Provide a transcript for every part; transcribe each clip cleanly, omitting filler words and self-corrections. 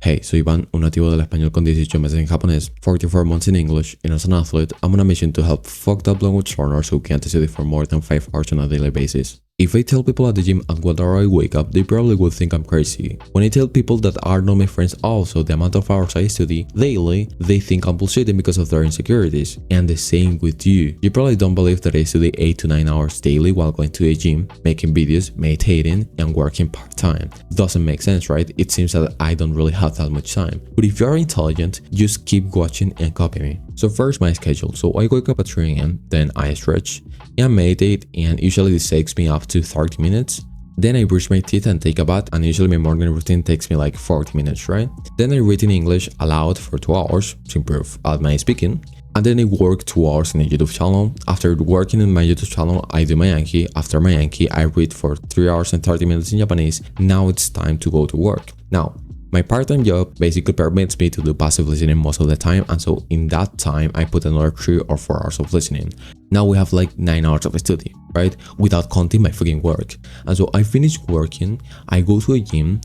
Hey, soy Iván, un nativo del español con 18 meses en japonés, 44 months in English, and as an athlete, I'm on a mission to help fucked up language learners who can't study for more than 5 hours on a daily basis. If I tell people at the gym at what hour I wake up, they probably would think I'm crazy. When I tell people that are not my friends also the amount of hours I study daily, they think I'm bullshitting because of their insecurities. And the same with you. You probably don't believe that I study 8 to 9 hours daily while going to the gym, making videos, meditating, and working part-time. Doesn't make sense, right? It seems that I don't really have that much time. But if you're intelligent, just keep watching and copy me. So first, my schedule. So I wake up at 3 a.m, then I stretch and meditate, and usually this takes me up to 30 minutes. Then I brush my teeth and take a bath, and usually my morning routine takes me like 40 minutes, right? Then I read in English aloud for 2 hours to improve at my speaking. And then I work 2 hours in a YouTube channel. After working in my YouTube channel, I do my Anki. After my Anki, I read for 3 hours and 30 minutes in Japanese. Now it's time to go to work. Now, my part-time job basically permits me to do passive listening most of the time, and so in that time I put another 3 or 4 hours of listening. Now we have like 9 hours of study, right? Without counting my freaking work. And so I finish working, I go to a gym.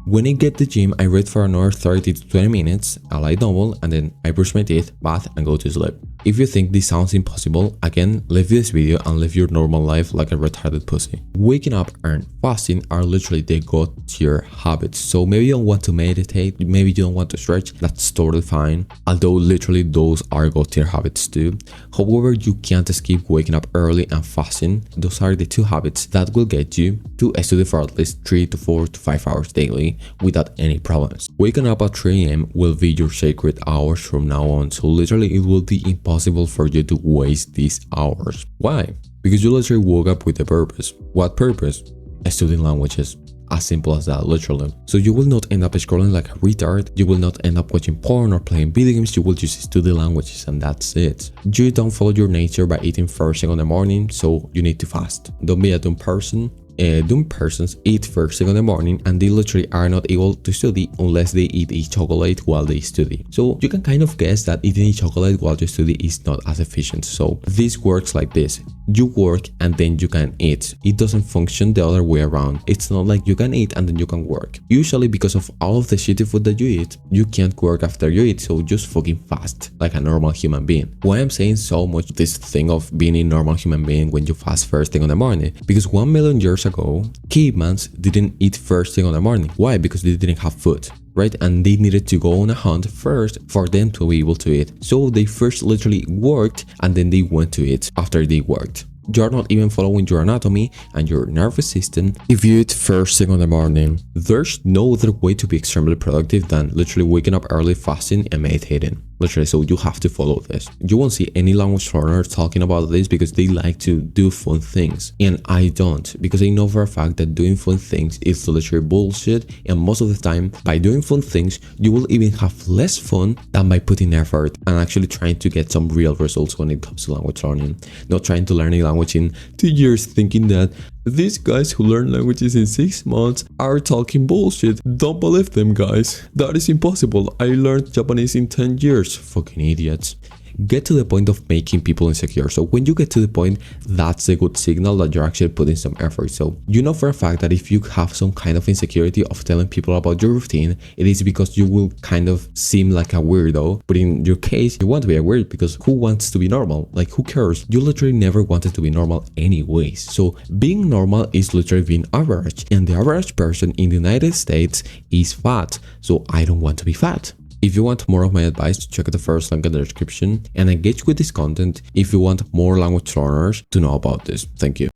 When I get to the gym, I read for another 30 to 20 minutes, I lie double, and then I brush my teeth, bath, and go to sleep. If you think this sounds impossible, again, leave this video and live your normal life like a retarded pussy. Waking up and fasting are literally the god-tier habits. So maybe you don't want to meditate, maybe you don't want to stretch, that's totally fine. Although literally those are god-tier habits too. However, you can't skip waking up early and fasting. Those are the 2 habits that will get you to study for at least 3 to 4 to 5 hours daily without any problems. Waking up at 3 a.m. will be your sacred hours from now on. So literally it will be impossible for you to waste these hours. Why? Because you literally woke up with a purpose. What purpose? Studying languages. As simple as that, literally. So you will not end up scrolling like a retard, you will not end up watching porn or playing video games, you will just study languages and that's it. You don't follow your nature by eating first thing in the morning, so you need to fast. Don't be a dumb person. Dumb persons eat first thing in the morning and they literally are not able to study unless they eat a chocolate while they study. So you can kind of guess that eating a chocolate while you study is not as efficient. So this works like this. You work and then you can eat. It doesn't function the other way around. It's not like you can eat and then you can work. Usually because of all of the shitty food that you eat, you can't work after you eat, so just fucking fast like a normal human being. Why I'm saying so much this thing of being a normal human being when you fast first thing in the morning? Because 1 million years ago, cavemen didn't eat first thing in the morning. Why? Because they didn't have food, right? And they needed to go on a hunt first for them to be able to eat. So they first literally worked and then they went to eat after they worked. You're not even following your anatomy and your nervous system if you eat first thing in the morning. There's no other way to be extremely productive than literally waking up early, fasting, and meditating. Literally, so you have to follow this. You won't see any language learner talking about this because they like to do fun things. And I don't, because I know for a fact that doing fun things is literally bullshit. And most of the time, by doing fun things, you will even have less fun than by putting effort and actually trying to get some real results when it comes to language learning. Not trying to learn a language in 2 years thinking that these guys who learn languages in 6 months are talking bullshit. Don't believe them, guys. That is impossible. I learned Japanese in 10 years. Fucking idiots. Get to the point of making people insecure. So when you get to the point, that's a good signal that you're actually putting some effort. So you know for a fact that if you have some kind of insecurity of telling people about your routine, it is because you will kind of seem like a weirdo. But in your case, you want to be a weird because who wants to be normal? Like, who cares? You literally never wanted to be normal anyways. So being normal is literally being average. And the average person in the United States is fat. So I don't want to be fat. If you want more of my advice, check out the first link in the description and engage with this content if you want more language learners to know about this. Thank you.